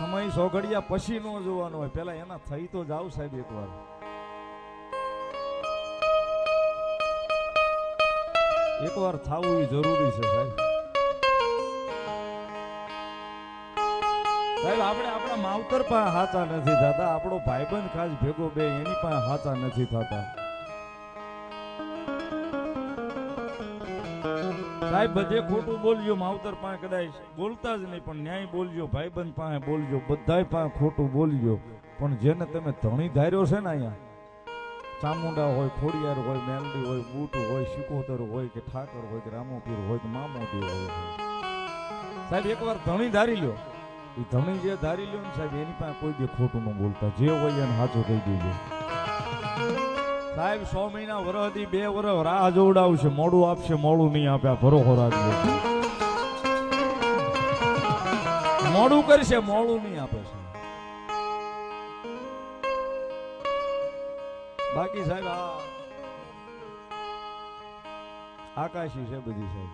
સમય સોઘડિયા પછી નો જોવાનો હોય, પેલા એના થઈ તો જાવ સાહેબ એકવાર. એકવાર થાવું એ જરૂરી છે સાહેબ. સાહેબ આપણે આપણા માવતર પાસે હાચા નથી થતા, આપણો ભાઈબંધ ખાસ ભેગો બે એની પાસે હાચા નથી થતા સાહેબ. બધે ખોટું બોલજો, માવતર પાસે કદાચ બોલતા જ નહીં પણ ન્યાય બોલજો, ભાઈબંધ પાસે બોલજો, બધાય પાસે ખોટું બોલજો. પણ જેને તમે ધણી ધાર્યો છે ને, અહીંયા ચામુંડા હોય, ખોડિયાર હોય, મેલડી હોય, બૂટ હોય, શિકોતર હોય કે ઠાકર હોય કે રામોપીર હોય કે મામોદી હોય સાહેબ, એકવાર ધણી ધારી લ્યો. એ ધણી જે ધારી લ્યો ને સાહેબ, એની પાસે કોઈ દે ખોટું ન બોલતા, જે હોય એને સાચું કહી દેજો સાહેબ. 100 મહિના વરહદી 2 વરહ રાહ જોવડાવશે, મોડું આપશે, મોડું નહીં આપે, ભરોસો રાખજો. મોડું કરશે, મોડું નહીં આપે છે. બાકી સાહેબ આ આકાશી છે બધી સાહેબ,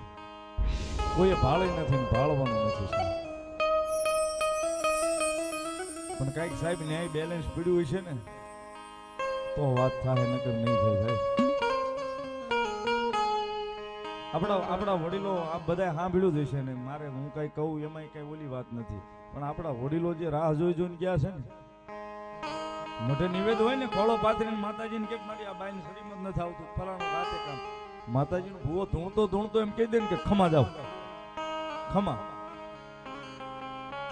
કોઈ ભાળી નથી ને ભાળવાનું નથી સાહેબ. પણ કઈક સાહેબ ન્યાય બેલેન્સ પીડ્યું હોય છે ને તો વાત થાય, નકર નહીં થાય સાહેબ. આપણા વડીલો આ બધા સાંભળ્યું જ હશે ને, મારે હું કઈ કહું એમાં કઈ ઓલી વાત નથી, પણ આપણા વડીલો જે રાહ જોઈને ગયા છે ને, મોઢે નિવેદ હોય ને, ખોળો પાથરીને માતાજીને કેમ મારી આ બાઈને શરીરમાં નથી આવતું, ફલાણું રાતે કામ, માતાજીનો ભૂવો ધૂણતો એમ કહી દે ને કે ખમા જાવ,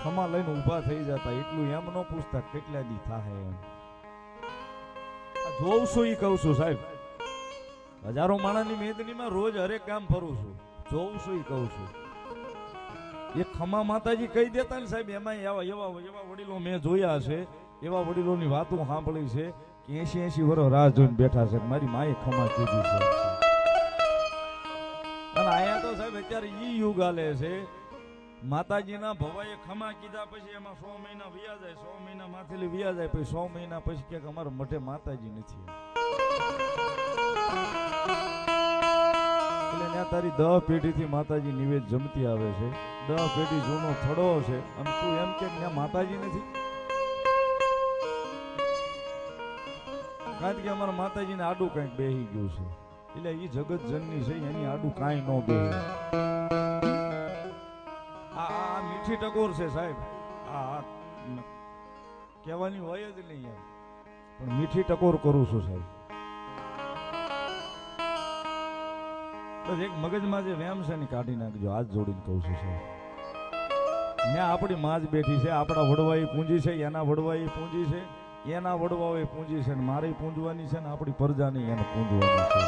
ખમા લઈને ઊભા થઈ જતા. એટલું એમ ન પૂછતા કેટલા દી થાય એમ. જોઉં છું ઈ કહું છું સાહેબ, હજારો માણસની મેદનીમાં રોજ હરેક ગામ ફરું છું, જોઉં છું ઈ કહું છું. એ ખમા માતાજી કહી દેતા ને સાહેબ, એમાં એવા વડીલો મેં જોયા છે, એવા વડીલોની વાતો સાંભળી છે કે 80 વર્ષ રાહ જોઈને બેઠા છે, મારી માએ ખમા કીધી છે. અને આયા તો સાહેબ અત્યારે ઈ યુગ આલે છે, માતાજીના ભવાએ ખમા કીધા પછી એમાં 100 મહિના વ્યા જાય, 100 મહિના માથેલી વ્યા જાય, પછી 100 મહિના પછી કે અમારા મઠે માતાજી નથી. એટલે ત્યાં તારી 10 પેઢીથી માતાજી નિવેદ જમતી આવે છે, 10 પેઢી જૂનો થડો છે, અને તું એમ કે ત્યાં માતાજી નથી. કારણ કે અમારા માતાજીને આડું કંઈક બેહી ગયું છે, એટલે એ જગત જનની છે, એની આડું કાંઈ ન બેહે. આ મીઠી ટકોર છે સાહેબ, આ કહેવાની હોય જ નહીં એમ, પણ મીઠી ટકોર કરું છું સાહેબ. બસ એક મગજમાં જે વેમ છે ને કાઢી નાખજો, હાથ જોડીને કહું છું સાહેબ. ત્યાં આપણી માં જ બેઠી છે, આપણા વડવાઈ પૂંજી છે, એના વડવાઈ પૂંજી છે, એના વડવાએ પૂંજી છે, ને મારી પૂંજવાની છે ને આપણી પ્રજાની એને પૂંજવાની છે.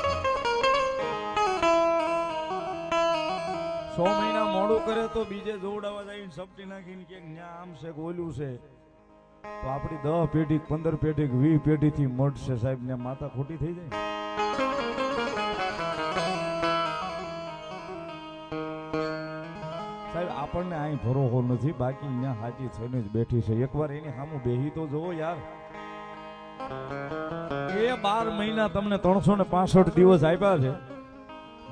100 મહિના મોડું કરે તો બીજે જોવડાવવા જાય, સપટી નાખીને કે ન્યા આમ છે ઓલું છે, તો આપણી 10 પેઢી 15 પેઢી 20 પેઢીથી મળશે સાહેબ, ને માતા ખોટી થઈ જાય. સાહેબ આપણને અહીં ભરોસો નથી, બાકી અહીંયા હાજી થઈને જ બેઠી છે. એકવાર એની સામું બેહી તો જોવો યાર. એ 12 મહિના તમને 365 દિવસ આપ્યા છે,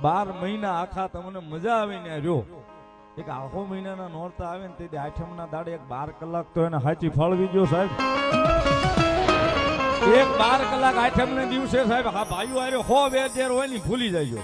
12 મહિના આખા તમને મજા આવે ને રહ્યો. એક આખો મહિનાના નોરતા આવે ને તે 8મના દાડે એક 12 કલાક તો એને હાચી ફાળવી ગયો સાહેબ. એક 12 કલાક 8મ દિવસે સાહેબ, હા ભાઈઓ આરે 100 2 હોય ને ભૂલી જાય.